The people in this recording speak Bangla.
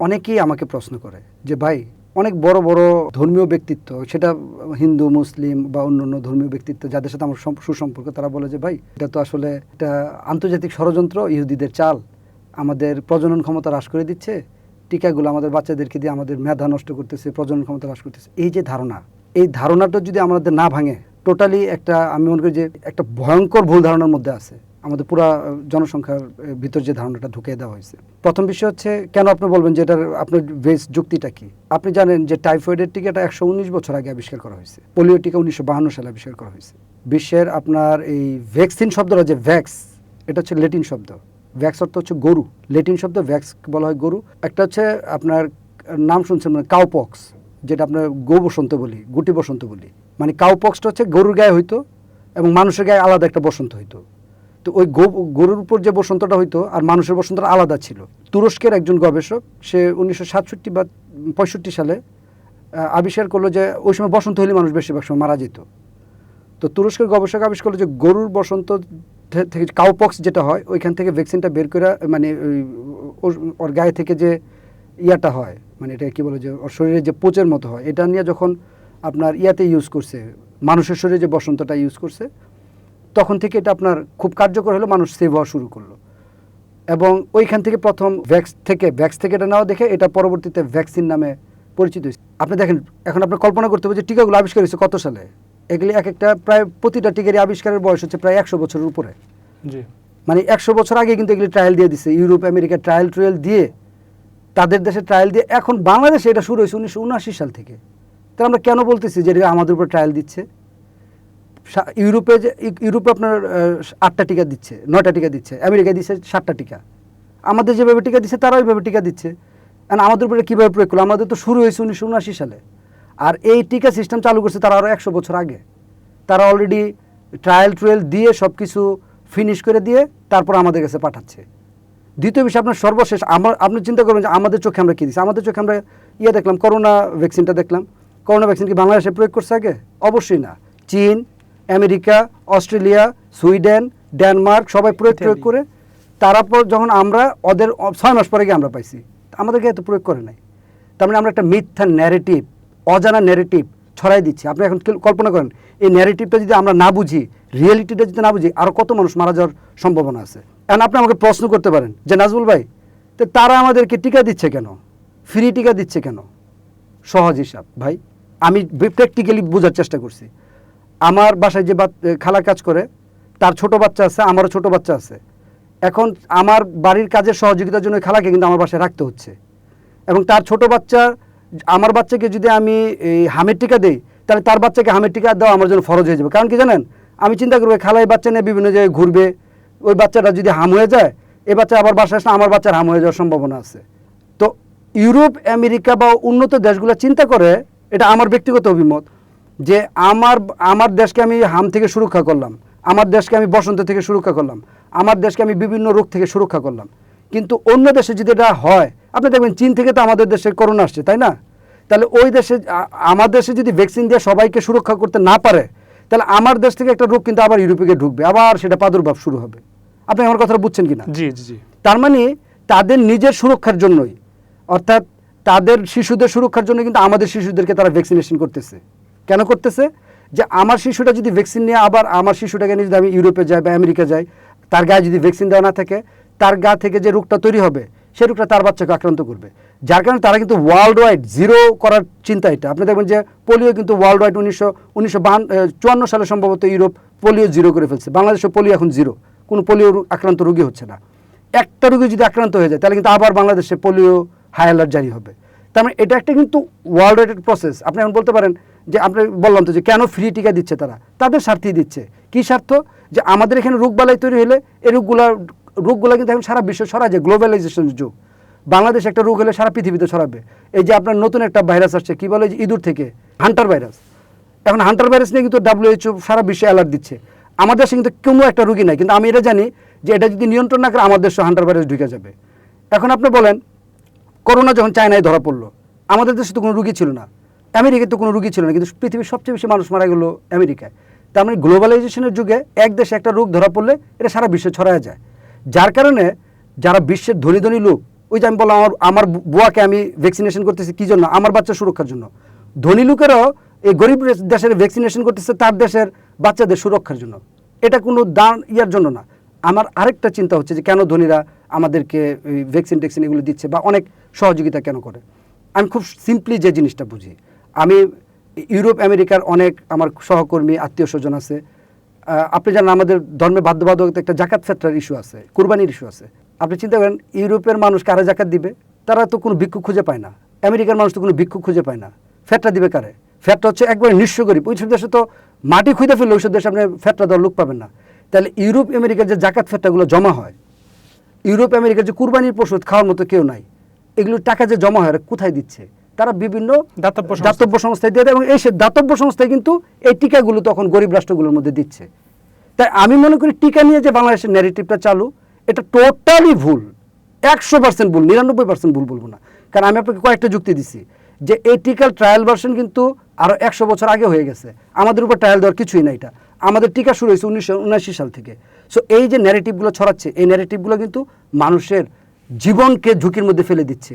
অনেকেই আমাকে প্রশ্ন করে যে ভাই অনেক বড় বড় ধর্মীয় ব্যক্তিত্ব, সেটা হিন্দু মুসলিম বা অন্য ধর্মীয় ব্যক্তিত্ব যাদের সাথে আমার সুসম্পর্ক, তারা বলে যে ভাই এটা তো আসলে একটা আন্তর্জাতিক ষড়যন্ত্র, ইহুদিদের চাল, আমাদের প্রজনন ক্ষমতা হ্রাস করে দিচ্ছে, টিকাগুলো আমাদের বাচ্চাদেরকে দিয়ে আমাদের মেধা নষ্ট করতেছে, প্রজনন ক্ষমতা হ্রাস করতেছে। এই যে ধারণা, এই ধারণাটা যদি আমাদের না ভাঙে, টোটালি একটা, আমি মনে করি যে একটা ভয়ঙ্কর ভুল ধারণার মধ্যে আছে আমাদের পুরা জনসংখ্যার ভিতর যে ধারণাটা ঢুকিয়ে দেওয়া হয়েছে। প্রথম বিষয় হচ্ছে, কেন আপনি বলবেন যে এটার আপনার বেস যুক্তিটা কি? আপনি জানেন যে টাইফয়েডের টিকাটা 119 বছর আগে আবিষ্কার করা হয়েছে, পোলিও টিকা 1952 সালে আবিষ্কার করা হয়েছে। বিশ্বের আপনার এই ভ্যাকসিন শব্দটা যে ভ্যাক্স, এটা হচ্ছে লেটিন শব্দ। ভ্যাক্স অর্থ হচ্ছে গরু, লেটিন শব্দ ভ্যাক্স বলা হয় গরু। একটা হচ্ছে আপনার নাম শুনছেন মানে কাউপক্স, যেটা আপনার গো বসন্ত বলি, গুটি বসন্ত বলি। মানে কাউপক্সটা হচ্ছে গরুর গায়ে হইতো এবং মানুষের গায়ে আলাদা একটা বসন্ত হইতো। তো ওই গরুর উপর যে বসন্তটা হইতো আর মানুষের বসন্তটা আলাদা ছিল। তুরস্কের একজন গবেষক, সে 1967 বা 65 সালে আবিষ্কার করলো যে ওই সময় বসন্ত হলে মানুষ বেশিরভাগ সময় মারা যেত। তো তুরস্কের গবেষক আবিষ্কার করলো যে গরুর বসন্ত থেকে কাউপক্স যেটা হয়, ওইখান থেকে ভ্যাকসিনটা বের করে, মানে ওর গায়ে থেকে যে ইয়াটা হয়, মানে এটা কি বলে, যে ওর শরীরে যে পোচের মতো হয়, এটা নিয়ে যখন আপনার ইয়াতে ইউজ করছে, মানুষের শরীরে যে বসন্তটা ইউজ করছে, তখন থেকে এটা আপনার খুব কার্যকর হলো, মানুষ সেভ হওয়া শুরু করলো। এবং ওইখান থেকে প্রথম ভ্যাক্স থেকে এটা নেওয়া দেখে এটা পরবর্তীতে ভ্যাকসিন নামে পরিচিত হয়েছে। আপনি দেখেন, এখন আপনি কল্পনা করতে হবে যে টিকাগুলো আবিষ্কার হয়েছে কত সালে। এগুলি এক একটা প্রায় প্রতিটা টিকারই আবিষ্কারের বয়স হচ্ছে প্রায় 100 বছরের উপরে। মানে 100 বছর আগে কিন্তু এগুলি ট্রায়াল দিয়ে দিচ্ছে, ইউরোপ আমেরিকা ট্রায়াল দিয়ে তাদের দেশে ট্রায়াল দিয়ে। এখন বাংলাদেশে এটা শুরু হয়েছে 1979 সাল থেকে। তাহলে আমরা কেন বলতেছি যে আমাদের উপর ট্রায়াল দিচ্ছে? ইউরোপে আপনার 8টা টিকা দিচ্ছে, 9টা টিকা দিচ্ছে, আমেরিকা দিচ্ছে 7টা টিকা। আমাদের যেভাবে টিকা দিচ্ছে তারা ওইভাবে টিকা দিচ্ছে। কারণ আমাদের উপরে কীভাবে প্রয়োগ করলো? আমাদের তো শুরু হয়েছে 1979 সালে, আর এই টিকা সিস্টেম চালু করছে তারা আরও 100 বছর আগে। তারা অলরেডি ট্রায়াল দিয়ে সব কিছু ফিনিশ করে দিয়ে তারপর আমাদের কাছে পাঠাচ্ছে। দ্বিতীয় বিষয়, আপনার সর্বশেষ আপনি চিন্তা করবেন যে আমাদের চোখে আমরা কী দিচ্ছি। আমাদের চোখে আমরা দেখলাম, করোনা ভ্যাকসিনটা দেখলাম। করোনা ভ্যাকসিন কি বাংলাদেশে প্রয়োগ করছে আগে? অবশ্যই না। চীন, আমেরিকা, অস্ট্রেলিয়া, সুইডেন, ডেনমার্ক সবাই প্রয়োগ করে, তারপর যখন আমরা ওদের 6 মাস পরে গিয়ে আমরা পাইছি, আমাদেরকে এত প্রয়োগ করে নাই। তার মানে আমরা একটা মিথ্যা ন্যারেটিভ, অজানা ন্যারেটিভ ছড়াই দিচ্ছি। আপনি এখন কল্পনা করেন, এই ন্যারেটিভটা যদি আমরা না বুঝি, রিয়েলিটিটা যদি না বুঝি, আরও কত মানুষ মারা যাওয়ার সম্ভাবনা আছে। এখন আপনি আমাকে প্রশ্ন করতে পারেন যে নাজমুল ভাই, তো তারা আমাদেরকে টিকা দিচ্ছে কেন, ফ্রি টিকা দিচ্ছে কেন? সহজ হিসাব ভাই, আমি প্র্যাকটিক্যালি বোঝার চেষ্টা করছি। আমার বাসায় যে খালা কাজ করে, তার ছোট বাচ্চা আছে, আমারও ছোট বাচ্চা আছে। এখন আমার বাড়ির কাজের সহযোগিতার জন্য খালাকে কিন্তু আমার বাসায় রাখতে হচ্ছে। এবং তার ছোট বাচ্চা, আমার বাচ্চাকে যদি আমি এই হামের টিকা দিই, তাহলে তার বাচ্চাকে হামের টিকা দেওয়া আমার জন্য ফরজ হয়ে যাবে। কারণ কি জানেন, আমি চিন্তা করবো খালাই বাচ্চা নিয়ে বিভিন্ন জায়গায় ঘুরবে, ওই বাচ্চাটা যদি হাম হয়ে যায়, এই বাচ্চা আবার বাসায় আসলে আমার বাচ্চার হাম হয়ে যাওয়ার সম্ভাবনা আছে। তো ইউরোপ আমেরিকা বা উন্নত দেশগুলো চিন্তা করে, এটা আমার ব্যক্তিগত অভিমত, যে আমার দেশকে আমি হাম থেকে সুরক্ষা করলাম, আমার দেশকে আমি বসন্ত থেকে সুরক্ষা করলাম, আমার দেশকে আমি বিভিন্ন রোগ থেকে সুরক্ষা করলাম। কিন্তু অন্য দেশে যদি এটা হয়, আপনি দেখবেন চীন থেকে তো আমাদের দেশে করোনা আসছে, তাই না? তাহলে ওই দেশে, আমার দেশে যদি ভ্যাকসিন দিয়ে সবাইকে সুরক্ষা করতে না পারে, তাহলে আমার দেশ থেকে একটা রোগ কিন্তু আবার ইউরোপে ঢুকবে, আবার সেটা প্রাদুর্ভাব শুরু হবে। আপনি আমার কথাটা বুঝছেন কিনা? জি জি। তার মানে তাদের নিজের সুরক্ষার জন্যই, অর্থাৎ তাদের শিশুদের সুরক্ষার জন্য কিন্তু আমাদের শিশুদেরকে তারা ভ্যাকসিনেশন করতেছে। কেন করতেছে? যে আমার শিশুটা যদি ভ্যাকসিন নিয়ে আবার আমার শিশুটাকে নিয়ে যদি আমি ইউরোপে যাই বা আমেরিকা যাই, তার গায়ে যদি ভ্যাকসিন দেওয়া না থাকে, তার গা থেকে যে রোগটা তৈরি হবে, সেই রোগটা তার বাচ্চাকে আক্রান্ত করবে। যার কারণে তারা কিন্তু ওয়ার্ল্ড ওয়াইড জিরো করার চিন্তা এটা। আপনি দেখবেন যে পোলিও কিন্তু ওয়ার্ল্ড ওয়াইড 1954 সালে সম্ভবত ইউরোপ পোলিও জিরো করে ফেলছে। বাংলাদেশে পোলিও এখন জিরো, কোনো পোলিও আক্রান্ত রোগী হচ্ছে না। একটা রোগী যদি আক্রান্ত হয়ে যায়, তাহলে কিন্তু আবার বাংলাদেশে পোলিও হাই অ্যালার্ট জারি হবে। তার মানে এটা একটা কিন্তু ওয়ার্ল্ড ওয়াইড প্রসেস। আপনি এখন বলতে পারেন যে, আপনি বললাম তো যে কেন ফ্রি টিকা দিচ্ছে তারা, তাদের স্বার্থেই দিচ্ছে। কী স্বার্থ? যে আমাদের এখানে রোগবালাই তৈরি হলে এই রোগগুলো কিন্তু এখন সারা বিশ্ব ছড়া যায়, গ্লোবালাইজেশনের যুগ। বাংলাদেশ একটা রোগ হলে সারা পৃথিবীতে ছড়াবে। এই যে আপনার নতুন একটা ভাইরাস আসছে, কী বলে, যে ইঁদুর থেকে, হান্টার ভাইরাস। এখন হান্টার ভাইরাস নিয়ে কিন্তু WHO সারা বিশ্বে অ্যালার্ট দিচ্ছে। আমাদের দেশে কিন্তু কোনো একটা রোগী নাই, কিন্তু আমি এটা জানি যে এটা যদি নিয়ন্ত্রণ না করে আমাদের দেশে হান্টার ভাইরাস ঢুকে যাবে। এখন আপনি বলেন, করোনা যখন চায়নায় ধরা পড়লো, আমাদের দেশে তো কোনো রুগী ছিল না, আমেরিকায় তো কোনো রুগী ছিল না, কিন্তু পৃথিবীর সবচেয়ে বেশি মানুষ মারা গেলো আমেরিকায়। তার মানে গ্লোবালাইজেশনের যুগে এক দেশে একটা রোগ ধরা পড়লে এটা সারা বিশ্বে ছড়ায় যায়। যার কারণে যারা বিশ্বের ধনী ধনী লোক, ওই যে আমি বললাম আমার বুয়াকে আমি ভ্যাকসিনেশন করতেছি কী জন্য? আমার বাচ্চার সুরক্ষার জন্য। ধনী লোকেরাও এই গরিব দেশের ভ্যাকসিনেশন করতেছে তার দেশের বাচ্চাদের সুরক্ষার জন্য। এটা কোনো দান ইয়ার জন্য না। আমার আরেকটা চিন্তা হচ্ছে যে কেন ধনীরা আমাদেরকে ভ্যাকসিন টেক্সিন এগুলো দিচ্ছে বা অনেক সহযোগিতা কেন করে। আমি খুব সিম্পলি যে জিনিসটা বুঝি, আমি ইউরোপ আমেরিকার অনেক আমার সহকর্মী আত্মীয় স্বজন আছে। আপনি জানেন আমাদের ধর্মে বাধ্যবাধকতা একটা জাকাত ফেতরার ইস্যু আছে, কুরবানির ইস্যু আছে। আপনি চিন্তা করেন ইউরোপের মানুষ কারে জাকাত দিবে? তারা তো কোনো ভিক্ষুক খুঁজে পায় না। আমেরিকার মানুষ তো কোনো ভিক্ষুক খুঁজে পায় না। ফেতরা দিবে কারে? ফেতরা হচ্ছে একবারে নিঃস্ব গরিব। ওইসব দেশে তো মাটি খুঁজে ফেললে ওইসব দেশে আপনি ফেতরা দেওয়ার লোক পাবেন না। তাহলে ইউরোপ আমেরিকার যে জাকাত ফেতরাগুলো জমা হয়, ইউরোপ আমেরিকার যে কুরবানির পশু খাওয়ার মতো কেউ নাই, এগুলোর টাকা যে জমা হয় কোথায় দিচ্ছে? তারা বিভিন্ন দাতব্য সংস্থায় দিয়ে দেয়, এবং এই দাতব্য সংস্থায় কিন্তু এই টিকাগুলো তখন গরিব রাষ্ট্রগুলোর মধ্যে দিচ্ছে। তাই আমি মনে করি টিকা নিয়ে যে বাংলাদেশের ন্যারেটিভটা চালু, এটা টোটালি ভুল, 100% ভুল, 99% ভুল বলবো না। কারণ আমি আপনাকে কয়েকটা যুক্তি দিচ্ছি যে এই টিকার ট্রায়াল ভার্সন কিন্তু আরও 100 বছর আগে হয়ে গেছে। আমাদের উপর ট্রায়াল দেওয়ার কিছুই না। এটা আমাদের টিকা শুরু হয়েছে 1979 সাল থেকে। সো এই যে ন্যারেটিভগুলো ছড়াচ্ছে, এই ন্যারেটিভগুলো কিন্তু মানুষের জীবনকে ঝুঁকির মধ্যে ফেলে দিচ্ছে।